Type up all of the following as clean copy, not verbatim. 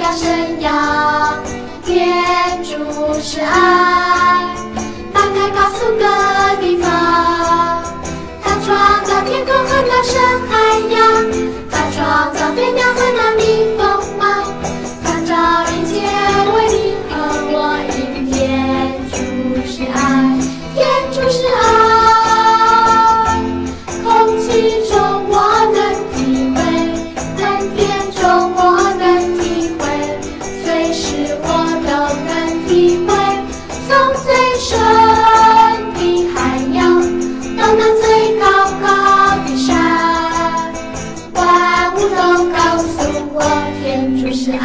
高声扬，天主是爱，打开告诉各地方。他创造天空和那深海洋，他创造飞鸟和那蜜蜂猫，他造一切为你和我因。天主是爱，天主是爱，空气中我能体会，恩典中我能体会，随时我都能体会，从最深的海洋到那最高高的山，万物都告诉我天主是爱，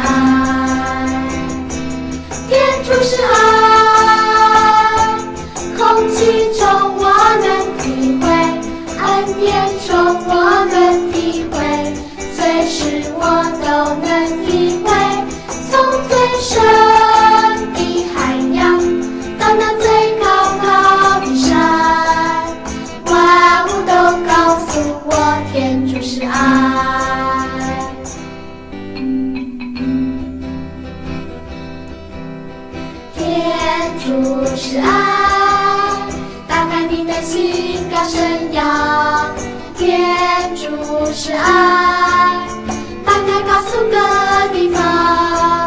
天主是爱，空气中我能体会，恩典中我能体会，随时我都能体会，从最深的海洋到那最高高的山，万物都告诉我天主是爱。天主是爱，打开你的心，高声扬。天主是爱，打开告诉各地方。